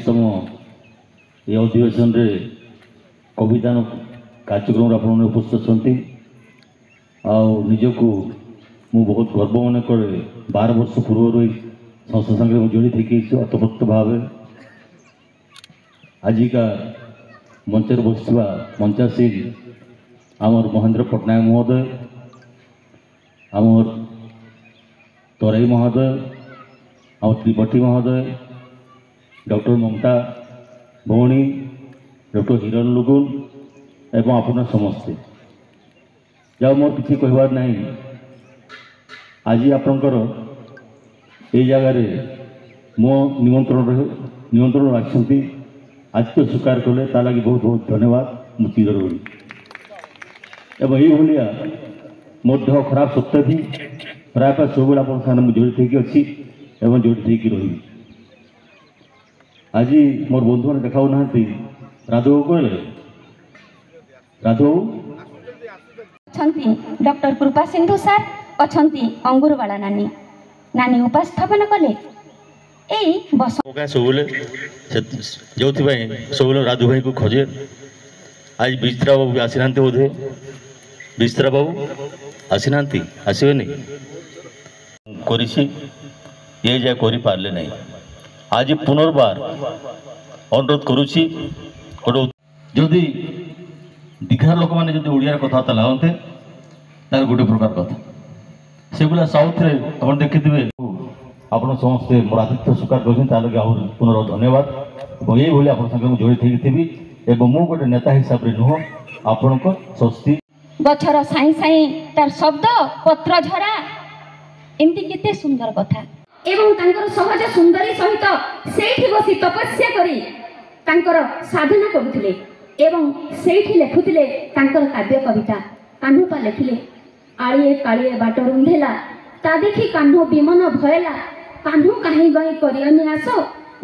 तम ये अधिवेशन रे कविदान कार्यक्रम आप उपस्थित थे आजक मु बहुत गर्व मन करे 12 वर्ष पूर्व संस्था संगे जड़ित होती अतप्रोत भाव आजिका मंच बस मंचासीन आमर महेंद्र पट्टनायक महोदय आमर तराई महोदय आम त्रिपाठी महोदय डॉक्टर ममता भौणी डॉक्टर हिरण लुगुन एवं आपना समस्ते जहाँ मोर किसी कहबार नहीं आज आपंकर ये जगार मो निमंत्रण आछंती आज तो स्वीकार कले ता लगी बहुत बहुत धन्यवाद मु चिर ऋणी एवं ये भाया मोर देह खराब सत्वे भी प्राय सब आप जड़ित होगी अच्छी एवं जड़ित होगी रही आज मोर बंधु मैंने देखा ना राधव कहले राधव डॉक्टर कृपा सिंधु सार अच्छा अंगुरवाला नानी नानी उपस्थापन कले सब जो सब राधु भाई को खोजे आज बिस्त्रा बाबू आसी ना बोधे बिस्त्रा बाबू आसी ना आसबे कर ये जाए पारे नहीं आज पुनर्बार अनुरोध करुच्ची जदि दीघार लोक मैंने जो ओडिया कथबार्ता लगते तार गोटे प्रकार कथा से गुला साउथ रे आप देखिए आप समस्ते मोर आतिथ्य स्वीकार कर आहरी पुनर् धन्यवाद और ये आप जड़ित होगी एवं मु गोटे नेता हिसाब से नुह आपण स्वस्ति गछर साई साई तार शब्द पत्र झरा एमती केते सुंदर कथा एवं तांकर सहज सुंदरी सहित सेठी बसी तपस्या करी तांकर साधना करुथिले एवं सेठी लेखुथिले तांकर काव्य कविता कान्हुपा लेखिले आलिए कालिए बाट रुंधेला ता देखी कान्हु विमन भयला कान्हु काहे गई करियनी आसो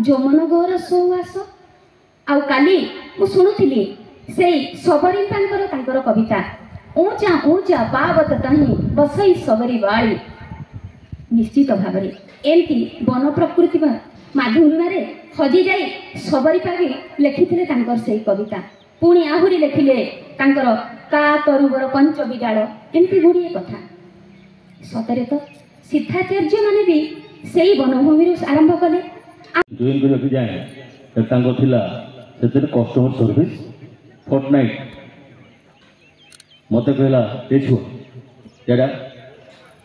जो मन गोर सो आसो आउ काली मु सुनुथिली सेई सबरींपांकर तांकर कविता ऊंचा ऊंचा पावत तही बसई सबरी बाड़ी निश्चित भाव में एमती वन प्रकृति माध्यम हजि जाई सबरी पागी लेखिथिले तांकर सेई कविता पुणी आहुरी लेखिले तांकर का तरुवर पंच विडाल एमती गुड़िए कथा सतरे तो सिद्धाचार्य माने भी सेई वनभूमि आरंभ कले जॉइन करके जाए तांको थिला सेते कस्टमर सर्विस फोर्टनाइट मते कहला ए छु एडा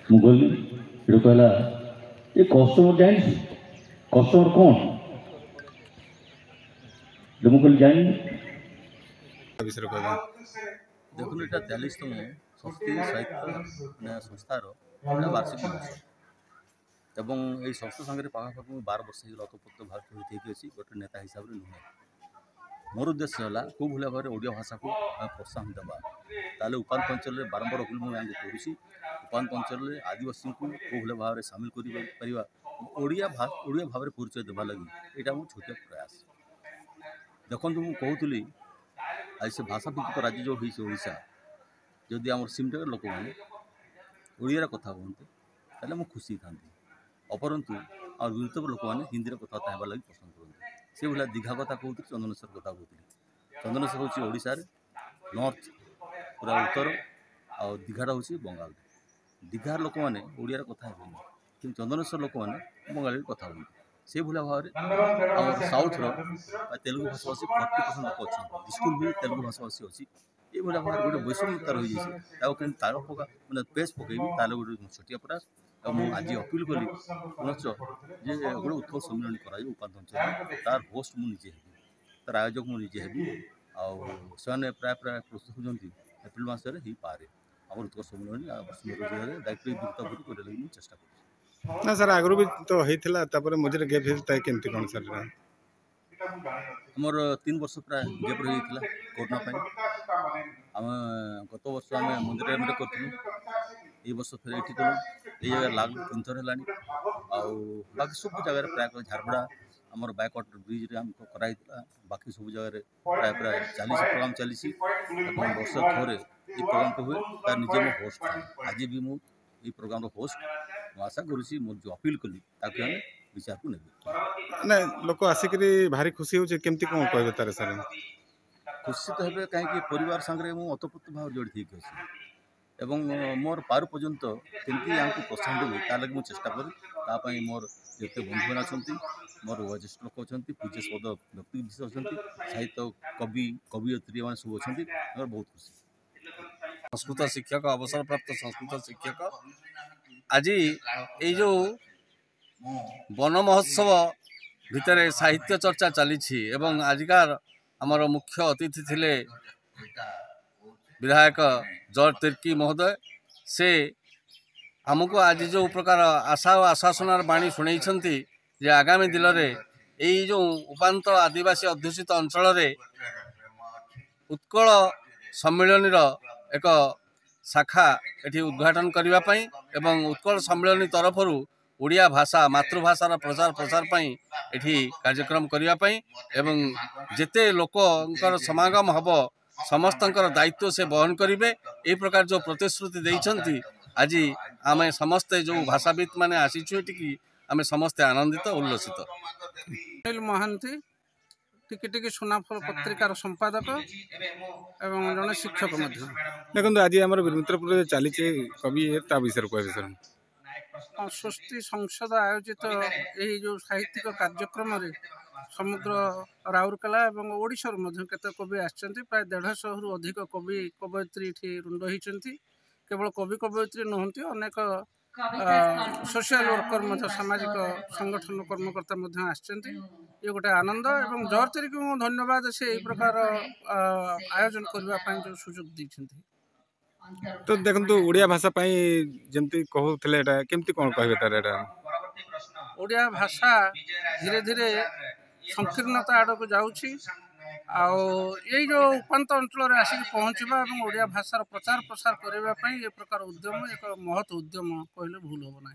मु गली ये कहला ये कस्टमर जान कस्टमर कौन जो मुझे जान देखो ये 43तम संस्कृति साहित्य संस्थार वार्षिक महोत्सव एवं ये संस्था संगे पाखापाखि 12 वर्ष अतप्रोत भाव जड़ित अच्छी गोटे नेता हिसाब से नुहे मोर उद्देश्य है कौ भाया भाव में ओडिया भाषा को प्रोत्साहन देवा ताले उपांत अंचल में बारंबार अपील मुझे करुँची उपांत अंचल में आदिवासी को कौ भाया भाव में सामिल कर ओडिया भाव में परिचय देवा लगी यहाँ मो छोटे प्रयास देखो मुझे कहूली आज से भाषा भित्तिक राज्य जो ओडिशा जदि आम सिमटेगर लोक मैंने ओडिया कथा कहते ताले मुझे खुशी था अपरंतु और गुरुत्व लोक मैंने हिंदी कथबार्ता होगा लगी पसंद करते से भाया दीघा कथा कहती चंदनेश्वर कथा कहती चंदनेश्वर हूँ ओडिशा नॉर्थ पूरा उत्तर आ दीघाटा हूँ बंगाल दीघार लोक मैंने ओडिया कथा हेनी कि चंदनेश्वर लोक मैंने बंगाली कथा हूँ से भाया भाव में साउथ्र तेलुगु भाषाभाषी 40% लोक अच्छा स्कूल भी तेलुगु भाषाभाषी अच्छी ये भाया भाव में गोटे वैषम्यता रही है ताल पका मैंने पेज पकईबी ताले गोटे छोटिया प्रयास और आज अपील कली पुनश्च जे गोटे उत्सव सम्मिलन कर उपांत अंचल तार होस्ट मुझे तार आयोजक मुझे हेबी आने प्राय प्राय प्रस्तुत होती एप्रिल मसरे हो पारे आम उत्सव सम्मिलन दायित्व गुरुत्वपूर्ण करने लगी चेष्टा कर ना सर आगु भी तो होता मझे गेप केमती कौन सर आमर 3 वर्ष प्राय गेप रही कोरोना आम गत वर्ष आम मंदिर करूँ ये वर्ष फिर ये कलु ये जगह लागू 3 थर है बाकी सब जगह प्राय झारपड़ा आमर बैकवाटर ब्रिज रे हमको कराई बाकी सब जगह प्राय प्राय 40 प्रोग्राम चली वर्ष थोड़े ये प्रोग्राम को हुए तार निजे मो होस्ट आज भी मुझे प्रोग्राम होस्ट आशा करुँची मोर जो अपील कली ताकि हम विचार को नेबे ना लोक आसिक भारी खुशी हो केमती कौन कहे तार सर खुशी तो हे कहीं परिवार सांगे मुझे ओतप्रोत भाव जड़ित होगी एवं मोर पार पर्यंत केमती यहाँ प्रोत्साहन देवी तार लगे मुझे चेष्टा करी मोर जिते बंधु मैंने अच्छा मोर वरिष्ठ लोक अच्छा पूज्य पद व्यक्ति विशेष अच्छा साहित्य कवि कवियत्री मैंने सब अच्छा मोर बहुत खुशी संस्कृत शिक्षक अवसर प्राप्त संस्कृत शिक्षक आज ये जो वन महोत्सव भितर साहित्य चर्चा चली एवं आजिकार आमर मुख्य अतिथि थिले विधायक जॉर्ज तिर्की महोदय से आमको आज जो प्रकार आशा और आश्वासनार बाणी शुणी जे आगामी दिन में यही जो उपात आदिवासी अध्युषित अंचल उत्कल सम्मिलनीर एक शाखा एठी उद्घाटन करने एवं उत्कल सम्मिलनी तरफ ओडिया भाषा मातृभाषार प्रचार प्रसार एठी कार्यक्रम करने एवं जेते लोकर समागम हम समस्तंकर दायित्व से बहन करेंगे ये प्रकार जो प्रतिश्रुति देइछंती आज आम समस्ते जो भाषाविद माने आसीछु एटिकी आम समस्ते आनंदित उल्लसित महांती टिके टिके सुनाफल पत्रिकार संपादक एवं जड़े शिक्षक देखो आज आम मित्रपुर चली कवि विषय कह सर स्वस्ति संसद आयोजित यही जो साहित्यिक कार्यक्रम समुद्र राउरकेला और ओडिशा केत कवि आछंती प्राय 150 रु अधिक कवि कवयित्री रुंड होती केवल कवि कवयित्री नुहति अनेक सोशल वर्कर सामाजिक संगठन कर्मकर्ता आछंती ये गोटे आनंद एवं जॉर्ज तिर्की को धन्यवाद से यही प्रकार आयोजन करने जो सुजोग देछंती तो देखो ओडिया भाषा जमती कहते केमती कौन कहे तार ओडिया भाषा धीरे धीरे संकीर्णता आड़ को जाऊँगी यही जो उपात अंचल आसिक पहुँचवा और ओडिया भाषार प्रचार प्रसार करने ये प्रकार उद्यम एक महत उद्यम कहले भूल हम ना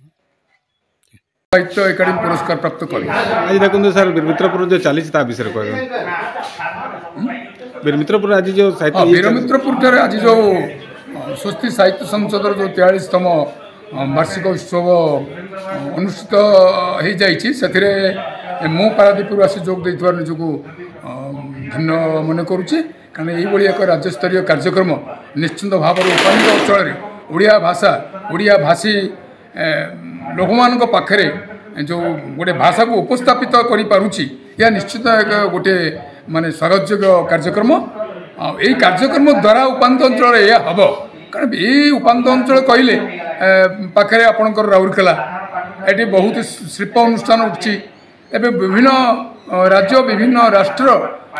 साहित्य एकाडेमी पुरस्कार प्राप्त कर आज देखो सर मित्रपुर जो चली विषय कह मित्रपुर आज जो साहित्य वीरमित्रपुर आज जो स्वस्ति साहित्य संसद जो 43तम वार्षिक उत्सव अनुष्ठित हो जाइए मु पारादीपुर आसी जोग देइथवार निजको धन्य मन करुच्ची कारण यही एक राज्यस्तरीय कार्यक्रम निश्चित भाव उपात अंचल ओडिया भाषा ओडिया भाषी लोक मान पाखे जो गोटे भाषा को उपस्थापित कर पारुची या निश्चित एक गोटे माने स्वागतयोग्य कार्यक्रम यही कार्यक्रम द्वारा उपात अंचल यह हम कारण ये उपात अंचल कहले पाखे आपणकर राउरकेला ये बहुत शिल्प अनुष्ठान उठी एवं विभिन्न राज्य विभिन्न राष्ट्र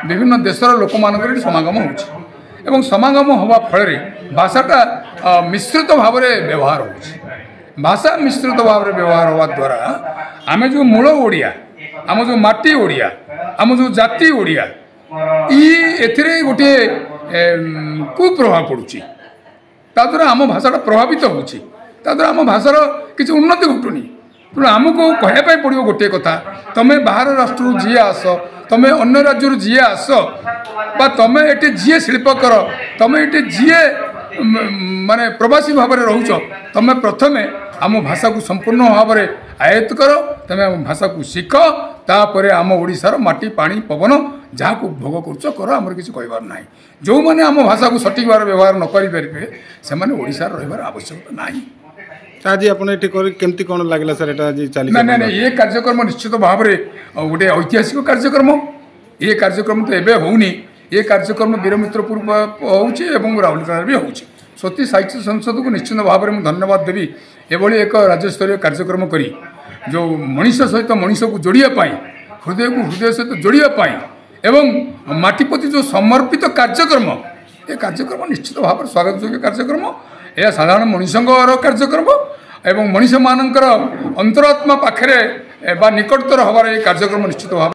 विभिन्न देशर लोक मानक समागम हो समागम हवा फल भाषाटा मिश्रित भाव में व्यवहार हो भाषा मिश्रित भाव में व्यवहार हवा द्वारा आम जो मूल ओडिया आम जो माटी ओडिया आम जो जाति ओडिया ये गोटे कुप्रभाव पड़ुची ताद्वारा आम भाषाटा प्रभावित होची ताद्वारा आम भाषार किसी उन्नति घटुनी तेणु आमको कहवाई पड़ो गोटे कथा तुम्हें बाहर राष्ट्र जी आस तुम्हें अन्य राज्य जी आस तुम्हें ये जी शिल्पकर तुम्हें ये जी माने प्रवासी भाव में रोच तुम्हें प्रथम आम भाषा को संपूर्ण भाव में आयत्त कर तुम्हें आम भाषा को शिख तापर आम ओडिशार माटी पानी पवन जहाँ को भोग कर आमर किसी कहबार ना जो मैंने आम भाषा को सठिक भाव व्यवहार न करेंगे से ओडिशार रहिबार आवश्यकता नहीं आज आपमती कौन लगला सर चली ना ना ये कार्यक्रम निश्चित भाव में गोटे ऐतिहासिक कार्यक्रम ये कार्यक्रम तो एवं होनी ये कार्यक्रम वीरमित्रपुर हो राउरकेला भी हो स्वस्ति साहित्य संसद को निश्चित भाव में धन्यवाद देवी एभली एक राज्यस्तरीय कार्यक्रम करी जो मनीष सहित मनीष को जोड़ापी हृदय को हृदय सहित जोड़ापी एवं माटीप्रति जो समर्पित कार्यक्रम ये कार्यक्रम निश्चित भाव में स्वागत योग्य कार्यक्रम यह साधारण मनीषर कार्यक्रम एवं मनीष मानकर अंतरात्मा पाखे निकटतर हबार कार्यक्रम निश्चित भाव